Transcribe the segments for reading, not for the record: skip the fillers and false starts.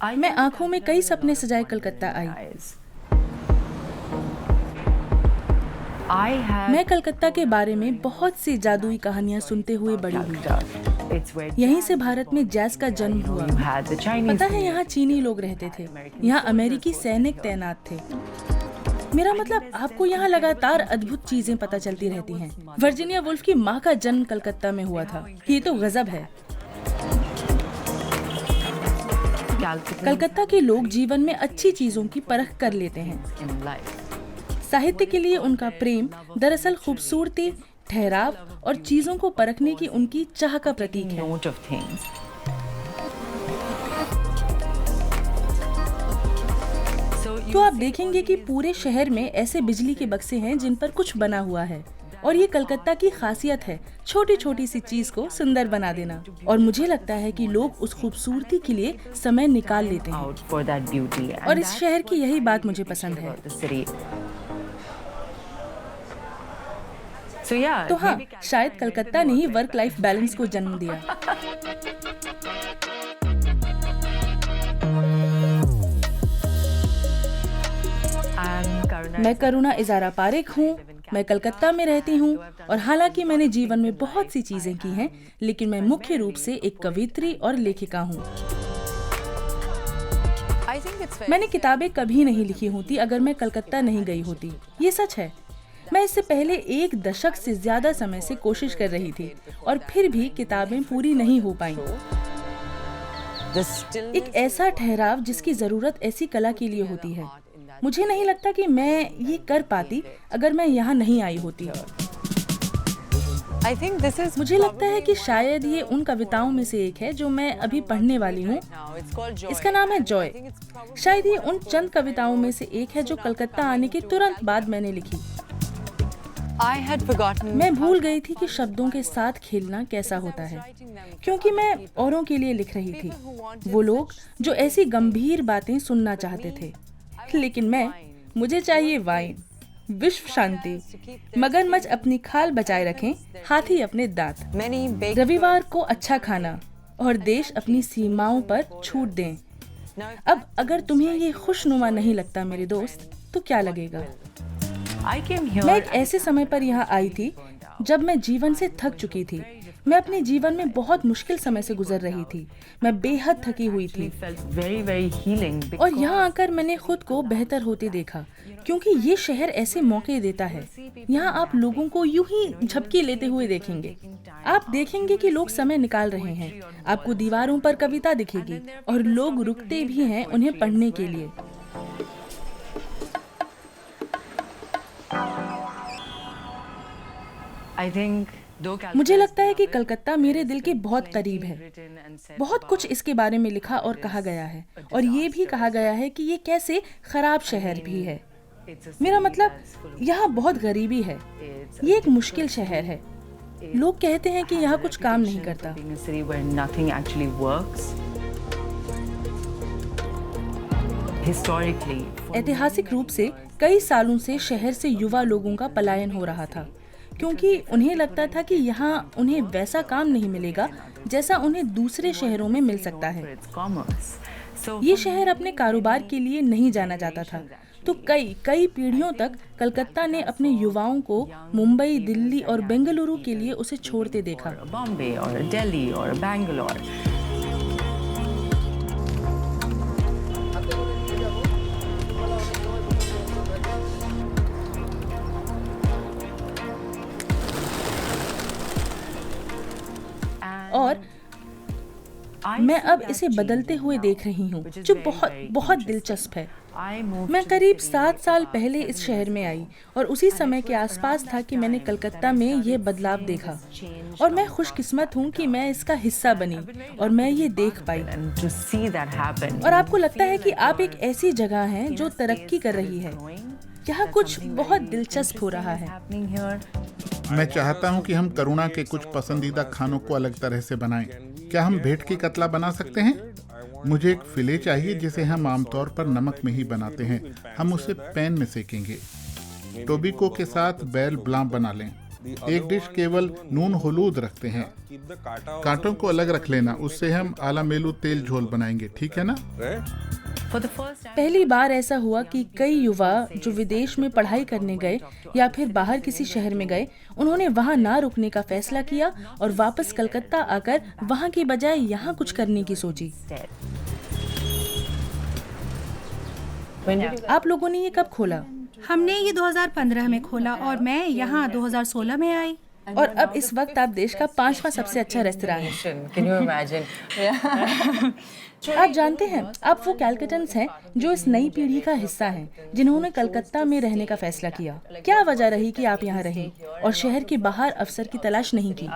मैं आंखों में कई सपने सजाए कलकत्ता आई। मैं कलकत्ता के बारे में बहुत सी जादुई कहानियां सुनते हुए बड़ी हुई। यहीं से भारत में जैज का जन्म हुआ। पता है, यहाँ चीनी लोग रहते थे, यहाँ अमेरिकी सैनिक तैनात थे। मेरा मतलब, आपको यहाँ लगातार अद्भुत चीजें पता चलती रहती हैं। वर्जीनिया वुल्फ की माँ का जन्म कलकत्ता में हुआ था। ये तो गजब है। कलकत्ता के लोग जीवन में अच्छी चीजों की परख कर लेते हैं। साहित्य के लिए उनका प्रेम दरअसल खूबसूरती, ठहराव और चीजों को परखने की उनकी चाह का प्रतीक है। तो आप देखेंगे कि पूरे शहर में ऐसे बिजली के बक्से हैं जिन पर कुछ बना हुआ है। और ये कलकत्ता की खासियत है, छोटी छोटी सी चीज को सुंदर बना देना। और मुझे लगता है कि लोग उस खूबसूरती के लिए समय निकाल लेते हैं। और इस शहर की यही बात मुझे पसंद है। तो हाँ, शायद कलकत्ता ने ही वर्क लाइफ बैलेंस को जन्म दिया। मैं करुणा इजारा पारेख हूँ। मैं कलकत्ता में रहती हूँ और हालांकि मैंने जीवन में बहुत सी चीजें की हैं, लेकिन मैं मुख्य रूप से एक कवियत्री और लेखिका हूँ। मैंने किताबें कभी नहीं लिखी होती अगर मैं कलकत्ता नहीं गई होती। ये सच है। मैं इससे पहले 1 दशक से ज्यादा समय से कोशिश कर रही थी और फिर भी किताबें पूरी नहीं हो पाईं। एक ऐसा ठहराव जिसकी जरूरत ऐसी कला के लिए होती है। मुझे नहीं लगता कि मैं ये कर पाती अगर मैं यहाँ नहीं आई होती। मुझे लगता है कि शायद ये उन कविताओं में से एक है जो मैं अभी पढ़ने वाली हूँ। इसका नाम है जॉय। शायद ये उन चंद कविताओं में से एक है जो कलकत्ता आने के तुरंत बाद मैंने लिखी। मैं भूल गई थी कि शब्दों के साथ खेलना कैसा होता है, क्योंकि मैं औरों के लिए लिख रही थी। वो लोग जो ऐसी गंभीर बातें सुनना चाहते थे, लेकिन मुझे चाहिए वाइन, विश्व शांति, मगरमच्छ अपनी खाल बचाए रखें, हाथी अपने दांत, रविवार को अच्छा खाना और देश अपनी सीमाओं पर छूट दें। अब अगर तुम्हें ये खुशनुमा नहीं लगता मेरे दोस्त, तो क्या लगेगा? मैं एक ऐसे समय पर यहाँ आई थी जब मैं जीवन से थक चुकी थी। मैं अपने जीवन में बहुत मुश्किल समय से गुजर रही थी। मैं बेहद थकी हुई थी और यहाँ आकर मैंने खुद को बेहतर होते देखा, क्योंकि ये शहर ऐसे मौके देता है। यहाँ आप लोगों को यूं ही झपकी लेते हुए देखेंगे। आप देखेंगे कि लोग समय निकाल रहे हैं। आपको दीवारों पर कविता दिखेगी और लोग रुकते भी हैं उन्हें पढ़ने के लिए। मुझे लगता है कि कलकत्ता मेरे दिल के बहुत करीब है। बहुत कुछ इसके बारे में लिखा और कहा गया है, और ये भी कहा गया है कि ये कैसे खराब शहर भी है। मेरा मतलब, यहाँ बहुत गरीबी है। ये एक मुश्किल शहर है। लोग कहते हैं कि यहाँ कुछ काम नहीं करता। ऐतिहासिक रूप से कई सालों से शहर से युवा लोगों का पलायन हो रहा था, क्योंकि उन्हें लगता था कि यहाँ उन्हें वैसा काम नहीं मिलेगा जैसा उन्हें दूसरे शहरों में मिल सकता है। ये शहर अपने कारोबार के लिए नहीं जाना जाता था, तो कई पीढ़ियों तक कलकत्ता ने अपने युवाओं को मुंबई, दिल्ली और बेंगलुरु के लिए उसे छोड़ते देखा। बॉम्बे और दिल्ली और बैंगलोर। और मैं अब इसे बदलते हुए देख रही हूँ, जो बहुत दिलचस्प है। मैं करीब 7 साल पहले इस शहर में आई और उसी समय के आसपास था कि मैंने कलकत्ता में ये बदलाव देखा, और मैं खुशकिस्मत हूँ कि मैं इसका हिस्सा बनी और मैं ये देख पाई। और आपको लगता है कि आप एक ऐसी जगह हैं जो तरक्की कर रही है। यहाँ कुछ बहुत दिलचस्प हो रहा है। मैं चाहता हूँ कि हम करुणा के कुछ पसंदीदा खानों को अलग तरह से बनाएं। क्या हम भेंट की कतला बना सकते हैं? मुझे एक फिले चाहिए जिसे हम आमतौर पर नमक में ही बनाते हैं। हम उसे पैन में सेकेंगे। टोबिको के साथ बेल ब्लां बना लें। एक डिश केवल नून हलूद रखते हैं। कांटों को अलग रख लेना, उससे हम आला मेलू तेल झोल बनाएंगे, ठीक है ना? For the first time, पहली बार ऐसा हुआ कि कई युवा जो विदेश में पढ़ाई करने गए या फिर बाहर किसी शहर में गए, उन्होंने वहां ना रुकने का फैसला किया और वापस कलकत्ता आकर वहां की बजाय यहाँ कुछ करने की सोची। when did you आप लोगों ने ये कब खोला? हमने ये 2015 में खोला और मैं यहाँ 2016 में आई। और अब इस वक्त आप देश का 5वां सबसे अच्छा रेस्तरां है। Can you imagine? आप जानते हैं, आप वो कैलकटन्स हैं जो इस नई पीढ़ी का हिस्सा हैं, जिन्होंने कलकत्ता में रहने का फैसला किया। क्या वजह रही कि आप यहाँ रहीं और शहर के बाहर अवसर की तलाश नहीं की?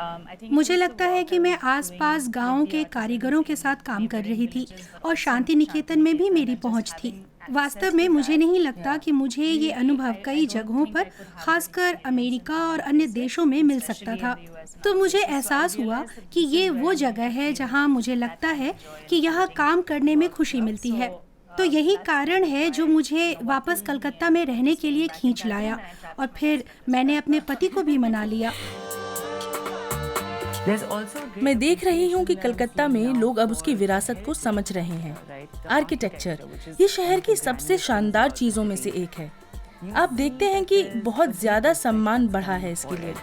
मुझे लगता है कि मैं आसपास गांवों के कारीगरों के साथ काम कर रही थी और शांति निकेतन में भी मेरी पहुंच थी। वास्तव में मुझे नहीं लगता कि मुझे ये अनुभव कई जगहों पर, खासकर अमेरिका और अन्य देशों में मिल सकता था। तो मुझे एहसास हुआ कि ये वो जगह है जहां मुझे लगता है कि यहाँ काम करने में खुशी मिलती है। तो यही कारण है जो मुझे वापस कलकत्ता में रहने के लिए खींच लाया और फिर मैंने अपने पति को भी मना लिया। There's also great मैं देख रही हूँ कि कलकत्ता में लोग अब उसकी विरासत को समझ रहे हैं। आर्किटेक्चर ये शहर की सबसे शानदार चीजों में से एक है। आप देखते हैं कि बहुत ज्यादा सम्मान बढ़ा है इसके लिए।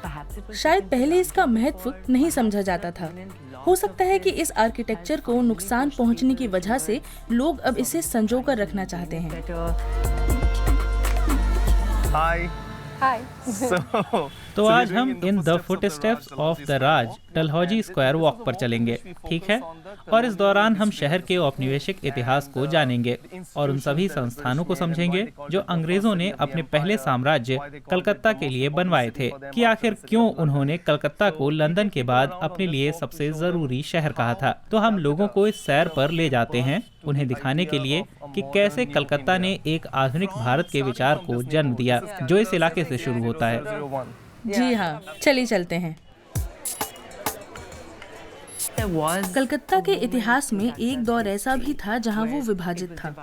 perhaps it was शायद पहले इसका महत्व नहीं समझा जाता था। हो सकता है कि इस आर्किटेक्चर को नुकसान पहुंचने की वजह से लोग अब इसे संजो कर रखना चाहते हैं। better. तो आज हम in the footsteps of the Raj Dalhousie square walk पर चलेंगे, ठीक है? और इस दौरान हम शहर के औपनिवेशिक इतिहास को जानेंगे और उन सभी संस्थानों को समझेंगे जो अंग्रेजों ने अपने पहले साम्राज्य कलकत्ता के लिए बनवाए थे, कि आखिर क्यों उन्होंने कलकत्ता को लंदन के बाद अपने लिए सबसे जरूरी शहर कहा था। तो हम लोगों को इस सैर पर ले जाते हैं, उन्हें दिखाने के लिए कि कैसे कलकत्ता ने एक आधुनिक भारत के विचार को जन्म दिया जो इस इलाके से शुरू होता है। जी हाँ, चलिए चलते हैं। There was कलकत्ता के इतिहास में एक दौर ऐसा भी था जहां वो विभाजित था,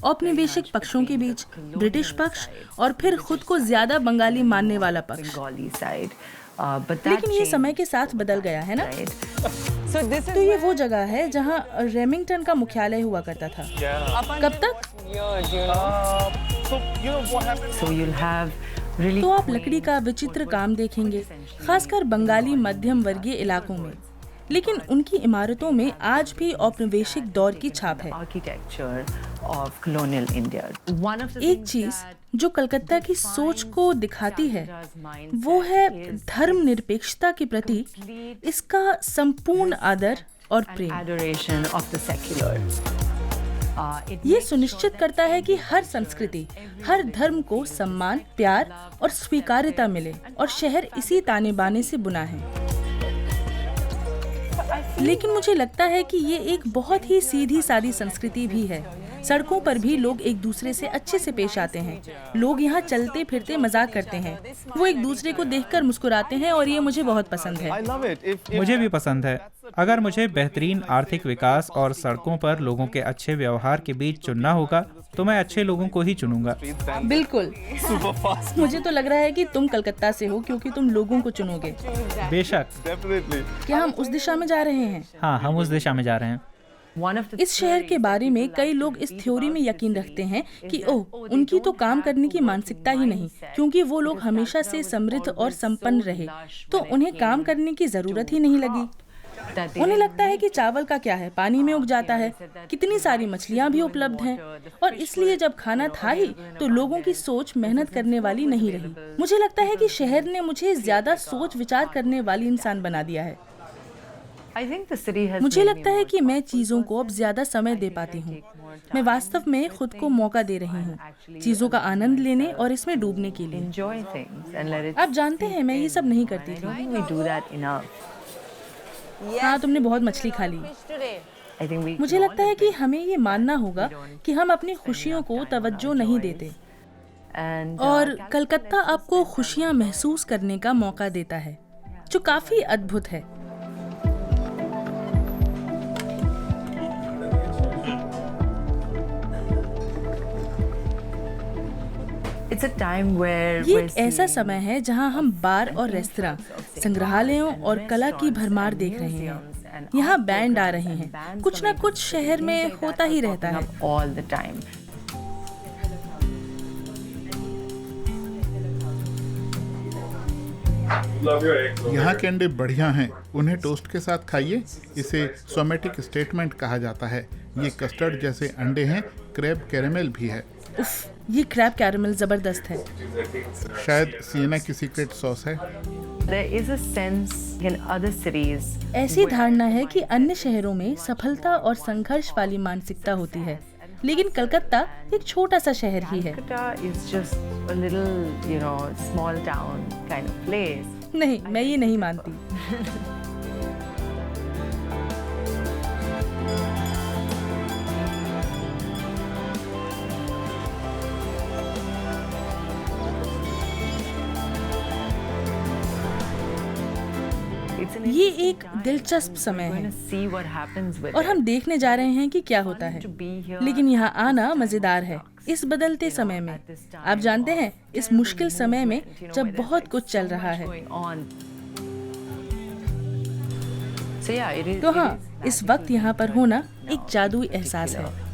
औपनिवेशिक पक्षों के बीच ब्रिटिश पक्ष और फिर खुद को ज्यादा बंगाली मानने वाला पक्ष। Bengali side, but that लेकिन ये changed, समय के साथ बदल गया है ना। right? So this is तो ये वो जगह है जहां रेमिंगटन का मुख्यालय हुआ करता था। कब तक? so you'll have really तो आप लकड़ी का विचित्र काम देखेंगे, खासकर बंगाली मध्यम वर्गीय इलाकों में। लेकिन उनकी इमारतों में आज भी औपनिवेशिक दौर की छाप है। architecture of colonial India. One of the एक things चीज that जो कलकत्ता की सोच को दिखाती है वो है धर्मनिरपेक्षता के प्रति इसका संपूर्ण आदर और प्रेम। adoration of the secular. It ये सुनिश्चित करता है कि हर संस्कृति, हर धर्म को सम्मान, प्यार और स्वीकार्यता मिले और शहर इसी ताने बाने से बुना है। लेकिन मुझे लगता है कि ये एक बहुत ही सीधी सादी संस्कृति भी है। सड़कों पर भी लोग एक दूसरे से अच्छे से पेश आते हैं। लोग यहाँ चलते फिरते मजाक करते हैं, वो एक दूसरे को देखकर मुस्कुराते हैं और ये मुझे बहुत पसंद है। मुझे भी पसंद है। अगर मुझे बेहतरीन आर्थिक विकास और सड़कों पर लोगों के अच्छे व्यवहार के बीच चुनना होगा तो मैं अच्छे लोगों को ही चुनूंगा। बिल्कुल। मुझे तो लग रहा है कि तुम कलकत्ता से हो क्योंकि तुम लोगों को चुनोगे। बेशक। क्या हम उस दिशा में जा रहे हैं? हाँ, हम उस दिशा में जा रहे हैं। one of the इस शहर के बारे में कई लोग इस थ्योरी में यकीन रखते हैं कि ओह, उनकी तो काम करने की मानसिकता ही नहीं, क्योंकि वो लोग हमेशा से समृद्ध और संपन्न रहे, तो उन्हें काम करने की जरूरत ही नहीं लगी। that they उन्हें लगता है कि चावल का क्या है, पानी में उग जाता है, कितनी सारी मछलियाँ भी उपलब्ध हैं, और इसलिए जब खाना था ही तो लोगों की सोच मेहनत करने वाली नहीं रही। मुझे लगता है कि शहर ने मुझे ज्यादा सोच विचार करने वाली इंसान बना दिया है। I think the city has मुझे made me लगता है more कि मैं चीज़ों को अब ज़्यादा समय दे पाती हूँ। मैं वास्तव में खुद को मौका दे रही हूँ चीज़ों का आनंद लेने और इसमें डूबने के लिए। enjoy things and let it. आप जानते हैं, मैं ये सब नहीं करती I थी। don't think we do that enough. हाँ, तुमने बहुत मछली खा ली। I think we मुझे लगता है कि हमें ये मानना होगा कि हम अपनी खुशियों को तवज्जो नहीं देते, and और कलकत्ता आपको खुशियाँ महसूस करने का मौका देता है, जो काफ़ी अद्भुत है। It's a time where ये we're एक ऐसा seeing समय है जहां हम बार और रेस्तरां, संग्रहालयों और कला की भरमार देख रहे हैं। यहाँ बैंड आ रहे हैं, कुछ ना कुछ शहर में होता ही रहता है। all the time. यहाँ के अंडे बढ़िया हैं, उन्हें टोस्ट के साथ खाइए। इसे सोमेटिक स्टेटमेंट कहा जाता है। ये कस्टर्ड जैसे अंडे हैं, क्रैब कैरेमल भी है। उफ, ये क्रैब कैरेमल जबरदस्त है। शायद सिएना की सीक्रेट सॉस है। There is a sense in other cities ऐसी धारणा है कि अन्य शहरों में सफलता और संघर्ष वाली मानसिकता होती है, लेकिन कलकत्ता एक छोटा सा शहर ही है। Calcutta is just a little, small town kind of place. नहीं, मैं ये नहीं मानती। It's an ये एक दिलचस्प समय going है to see what happens with और it. हम देखने जा रहे हैं कि क्या होता है। To be here लेकिन यहाँ आना मजेदार है इस बदलते समय में। आप जानते हैं, इस मुश्किल समय में जब बहुत कुछ चल रहा है। going on. So yeah, it is. तो it हाँ, is इस वक्त यहाँ पर होना एक जादुई एहसास है।